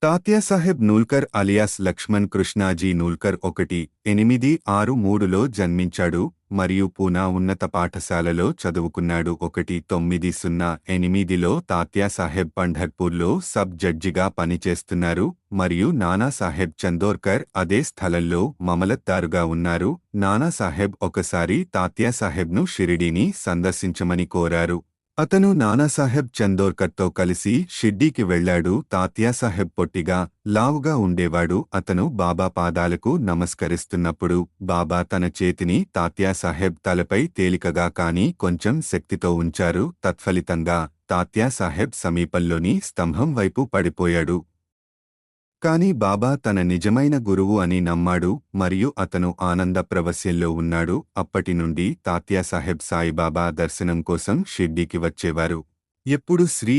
Tatya Saheb Nulkar alias Laxman Krishnaji Nulkar 1863లో జన్మించాడు మరియు పూనా ఉన్నత పాఠశాలలో చదువుకున్నాడు. 1908లో తాత్యాసాహెబ్ పంఢర్పూర్లో సబ్ జడ్జిగా పనిచేస్తున్నారు మరియు నానాసాహెబ్ చందోర్కర్ అదే స్థలంలో మమలత్దారుగా ఉన్నారు. నానాసాహెబ్ ఒకసారి తాత్యాసాహెబ్ను షిరిడీని సందర్శించమని కోరారు. అతను నానాసాహెబ్ చందోర్కర్తో కలిసి షిర్డీకి వెళ్లాడు. తాత్యాసాహెబ్ పొట్టిగా, లావుగా ఉండేవాడు. అతను బాబా పాదాలకు నమస్కరిస్తున్నప్పుడు బాబా తన చేతిని తాత్యాసాహెబ్ తలపై తేలికగా కాని కొంచెం శక్తితో ఉంచారు. తత్ఫలితంగా తాత్యాసాహెబ్ సమీపంలోని స్తంభం వైపు పడిపోయాడు. కాని బాబా తన నిజమైన గురువు అని నమ్మాడు మరియు అతను ఆనంద ప్రవస్యంలో ఉన్నాడు. అప్పటి నుండి తాత్యాసాహెబ్ సాయిబాబా దర్శనం కోసం షిర్డీకి వచ్చేవారు. ఎప్పుడు శ్రీ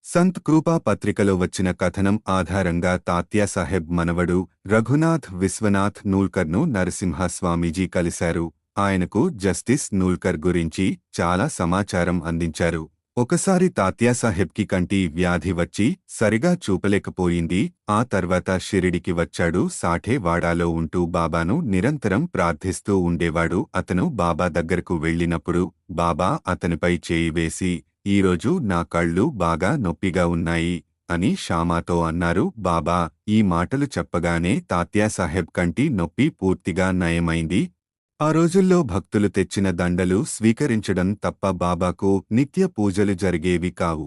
సంత్ కృపా పత్రికలో వచ్చిన కథనం ఆధారంగా తాత్యాసాహెబ్ మనవడు రఘునాథ్ విశ్వనాథ్ నూల్కర్ను నరసింహ స్వామీజీ కలిశారు. ఆయనకు జస్టిస్ నూల్కర్ గురించి చాలా సమాచారం అందించారు. ఒకసారి తాత్యాసాహెబ్కి కంటి వ్యాధి వచ్చి సరిగా చూపలేకపోయింది. ఆ తర్వాత షిరిడికి వచ్చాడు. సాఠేవాడాలో ఉంటూ బాబాను నిరంతరం ప్రార్థిస్తూ ఉండేవాడు. అతను బాబా దగ్గరకు వెళ్ళినప్పుడు బాబా అతనిపై చేయి వేసి, "ఈరోజు నా కళ్ళు బాగా నొప్పిగా ఉన్నాయి" అని షామాతో అన్నారు. బాబా ఈ మాటలు చెప్పగానే తాత్యాసాహెబ్ కంటి నొప్పి పూర్తిగా నయమైంది. ఆ రోజుల్లో భక్తులు తెచ్చిన దండలు స్వీకరించడం తప్ప బాబాకు నిత్య పూజలు జరిగేవి కావు.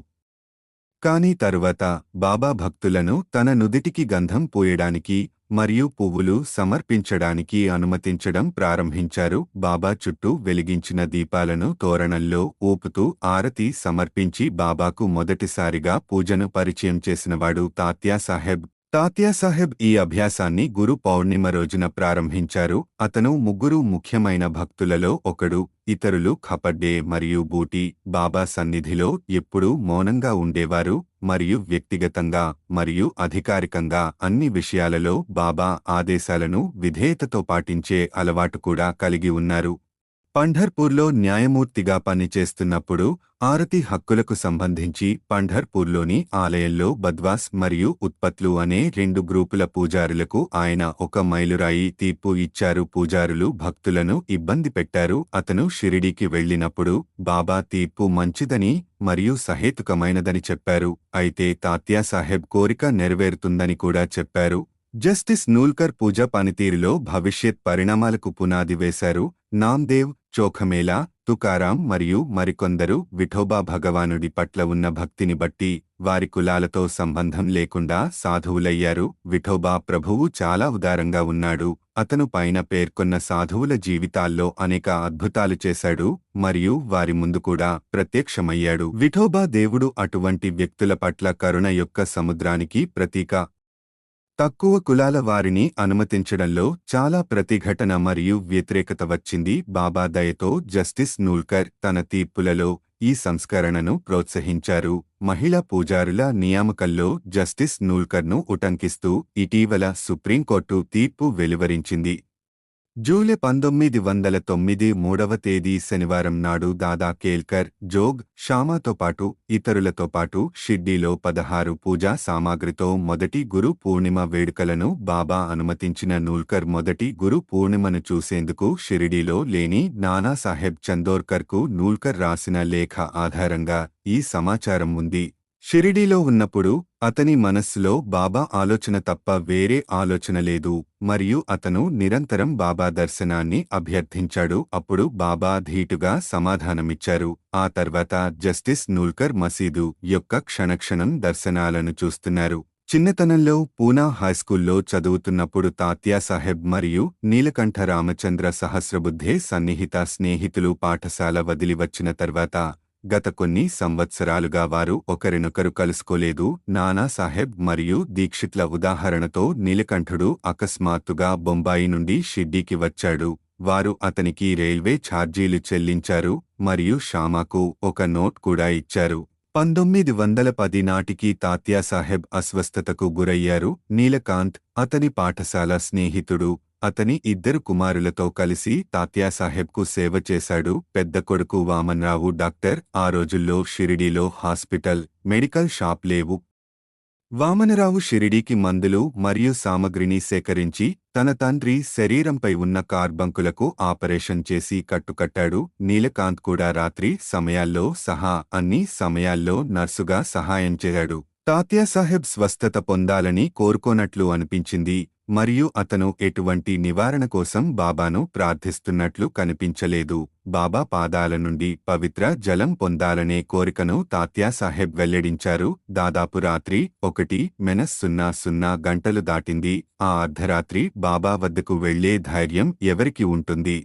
కాని తరువాత బాబా భక్తులను తన నుదిటికి గంధం పూయడానికి మరియు పువ్వులు సమర్పించడానికి అనుమతించడం ప్రారంభించారు. బాబా చుట్టూ వెలిగించిన దీపాలను తోరణంలో ఊపుతూ ఆరతి సమర్పించి బాబాకు మొదటిసారిగా పూజను పరిచయం చేసినవాడు తాత్యాసాహెబ్. తాత్యాసాహెబ్ ఈ అభ్యాసాన్ని గురు పౌర్ణిమ రోజున ప్రారంభించారు. అతను ముగ్గురు ముఖ్యమైన భక్తులలో ఒకడు. ఇతరులు ఖపడ్డే మరియు బూటీ బాబా సన్నిధిలో ఎప్పుడూ మౌనంగా ఉండేవారు మరియు వ్యక్తిగతంగా మరియు అధికారికంగా అన్ని విషయాలలో బాబా ఆదేశాలను విధేయతతో పాటించే అలవాటు కూడా కలిగి ఉన్నారు. పంఢర్పూర్లో న్యాయమూర్తిగా పనిచేస్తున్నప్పుడు ఆరతి హక్కులకు సంబంధించి పంఢర్పూర్లోని ఆలయంలో బద్వాస్ మరియు ఉత్పత్లు అనే 2 గ్రూపుల పూజారులకు ఆయన ఒక మైలురాయి తీర్పు ఇచ్చారు. పూజారులు భక్తులను ఇబ్బంది పెట్టారు. అతను షిరిడీకి వెళ్ళినప్పుడు బాబా తీర్పు మంచిదని మరియు సహేతుకమైనదని చెప్పారు. అయితే తాత్యాసాహెబ్ కోరిక నెరవేరుతుందని కూడా చెప్పారు. జస్టిస్ నూల్కర్ పూజ పనితీరులో భవిష్యత్ పరిణామాలకు పునాది వేశారు. నామ్దేవ్, చోఖమేలా, తుకారాం మరియు మరికొందరు విఠోబా భగవానుడి పట్ల ఉన్న భక్తిని బట్టి వారి కులాలతో సంబంధం లేకుండా సాధువులయ్యారు. విఠోబా ప్రభువు చాలా ఉదారంగా ఉన్నాడు. అతను పైన పేర్కొన్న సాధువుల జీవితాల్లో అనేక అద్భుతాలు చేశాడు మరియు వారి ముందు కూడా ప్రత్యక్షమయ్యాడు. విఠోబా దేవుడు అటువంటి వ్యక్తుల పట్ల కరుణ యొక్క సముద్రానికి ప్రతీక. తక్కువ కులాల వారిని అనుమతించడంలో చాలా ప్రతిఘటన మరియు వ్యతిరేకత వచ్చింది. బాబా దయతో జస్టిస్ నూల్కర్ తన తీర్పులలో ఈ సంస్కరణను ప్రోత్సహించారు. మహిళా పూజారుల నియామకంలో జస్టిస్ నూల్కర్ను ఉటంకిస్తూ ఇటీవల సుప్రీంకోర్టు తీర్పు వెలువరించింది. జూలై 1909 3వ తేదీ శనివారం నాడు దాదా కేల్కర్, జోగ్, షామాతో పాటు ఇతరులతో పాటు షిర్డీలో 16 పూజా సామాగ్రితో మొదటి గురు పూర్ణిమ వేడుకలను బాబా అనుమతించిన నూల్కర్ మొదటి గురు పూర్ణిమను చూసేందుకు షిరిడీలో లేని నానాసాహెబ్ చందోర్కర్కు నూల్కర్ రాసిన లేఖ ఆధారంగా ఈ సమాచారం ఉంది. షిరిడీలో ఉన్నప్పుడు అతని మనస్సులో బాబా ఆలోచన తప్ప వేరే ఆలోచన లేదు మరియు అతను నిరంతరం బాబా దర్శనాన్ని అభ్యర్థించాడు. అప్పుడు బాబా ధీటుగా సమాధానమిచ్చారు. ఆ తర్వాత జస్టిస్ నూల్కర్ మసీదు యొక్క క్షణక్షణం దర్శనాలను చూస్తున్నారు. చిన్నతనంలో పూనా హైస్కూల్లో చదువుతున్నప్పుడు తాత్యాసాహెబ్ మరియు నీలకంఠ రామచంద్ర సహస్రబుద్ధే సన్నిహిత స్నేహితులు పాఠశాల వదిలి వచ్చిన తర్వాత గత కొన్ని సంవత్సరాలుగా వారు ఒకరినొకరు కలుసుకోలేదు. నానాసాహెబ్ మరియు దీక్షిత్ల ఉదాహరణతో నీలకంఠుడు అకస్మాత్తుగా బొంబాయి నుండి షిర్డీకి వచ్చాడు. వారు అతనికి రైల్వే ఛార్జీలు చెల్లించారు మరియు షామాకు ఒక నోట్ కూడా ఇచ్చారు. 1910 నాటికి తాత్యాసాహెబ్ అస్వస్థతకు గురయ్యారు. నీలకాంత్ అతని పాఠశాల స్నేహితుడు. అతని 2 కుమారులతో కలిసి తాత్యాసాహెబ్కు సేవ చేశాడు. పెద్ద కొడుకు వామన్రావు డాక్టర్. ఆ రోజుల్లో షిరిడీలో హాస్పిటల్, మెడికల్ షాప్ లేవు. వామనరావు షిరిడీకి మందులు మరియు సామగ్రిని సేకరించి తన తండ్రి శరీరంపై ఉన్న కార్బంకులకు ఆపరేషన్ చేసి కట్టుకట్టాడు. నీలకాంత్ కూడా రాత్రి సమయాల్లో సహా అన్ని సమయాల్లో నర్సుగా సహాయం చేశాడు. తాత్యాసాహెబ్ స్వస్థత పొందాలని కోరుకోనట్లు అనిపించింది మరియు అతను ఎటువంటి నివారణ కోసం బాబాను ప్రార్థిస్తున్నట్లు కనిపించలేదు. బాబా పాదాల నుండి పవిత్ర జలం పొందాలనే కోరికను తాత్యాసాహెబ్ వెల్లడించారు. దాదాపు రాత్రి 1:00 గంటలు దాటింది. ఆ అర్ధరాత్రి బాబా వద్దకు వెళ్లే ధైర్యం ఎవరికి ఉంటుంది?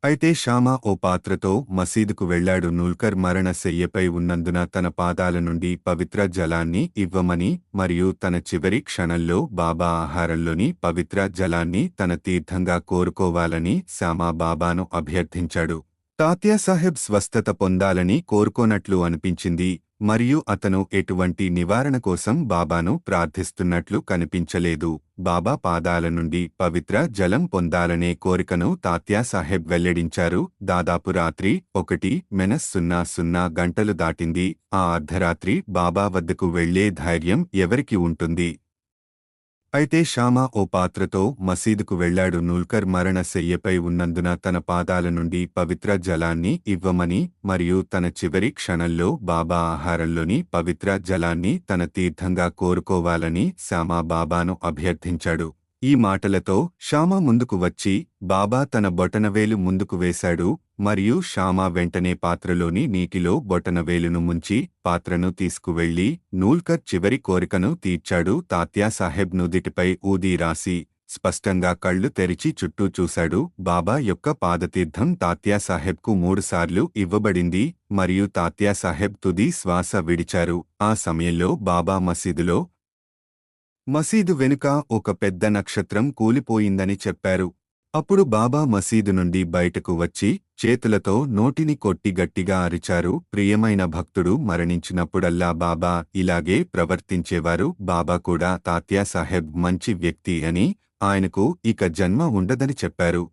అయితే షామా ఓ పాత్రతో మసీదుకు వెళ్లాడు. నూల్కర్ మరణ శయ్యపై ఉన్నందున తన పాదాల నుండి పవిత్ర జలాన్ని ఇవ్వమని మరియు తన చివరి క్షణంలో బాబా ఆహారంలోని పవిత్ర జలాన్ని తన తీర్థంగా కోరుకోవాలని శ్యామా బాబాను అభ్యర్థించాడు. తాత్యాసాహెబ్ స్వస్థత పొందాలని కోరుకోనట్లు అనిపించింది మరియు అతను ఎటువంటి నివారణ కోసం బాబాను ప్రార్థిస్తున్నట్లు కనిపించలేదు. బాబా పాదాల నుండి పవిత్ర జలం పొందాలనే కోరికను తాత్యాసాహెబ్ వెల్లడించారు. దాదాపు రాత్రి 1:00 గంటలు దాటింది. ఆ అర్ధరాత్రి బాబా వద్దకు వెళ్లే ధైర్యం ఎవరికి ఉంటుంది? అయితే షామా ఓ పాత్రతో మసీదుకు వెళ్లాడు. నూల్కర్ మరణ శయ్యపై ఉన్నందున తన పాదాల నుండి పవిత్ర జలాన్ని ఇవ్వమని మరియు తన చివరి క్షణంలో బాబా ఆహారంలోని పవిత్ర జలాన్ని తన తీర్థంగా కోరుకోవాలని శ్యామా బాబాను అభ్యర్థించాడు. ఈ మాటలతో షామా ముందుకు వచ్చి బాబా తన బొటనవేలు ముందుకు వేశాడు మరియు షామా వెంటనే పాత్రలోని నీటిలో బొటనవేలును ముంచి పాత్రను తీసుకువెళ్లి నూల్కర్ చివరి కోరికను తీర్చాడు. తాత్యాసాహెబ్ నుదిటిపై ఊదీ రాసి స్పష్టంగా కళ్ళు తెరిచి చుట్టూ చూశాడు. బాబా యొక్క పాదతీర్థం తాత్యాసాహెబ్కు 3 సార్లు ఇవ్వబడింది మరియు తాత్యాసాహెబ్ తుది శ్వాస విడిచారు. ఆ సమయంలో బాబా మసీదు వెనుక ఒక పెద్ద నక్షత్రం కూలిపోయిందని చెప్పారు. అప్పుడు బాబా మసీదు నుండి బయటకు వచ్చి చేతులతో నోటిని కొట్టి గట్టిగా అరిచారు. ప్రియమైన భక్తుడు మరణించినప్పుడల్లా బాబా ఇలాగే ప్రవర్తించేవారు. బాబా కూడా తాత్యాసాహెబ్ మంచి వ్యక్తి అని, ఆయనకు ఇక జన్మ ఉండదని చెప్పారు.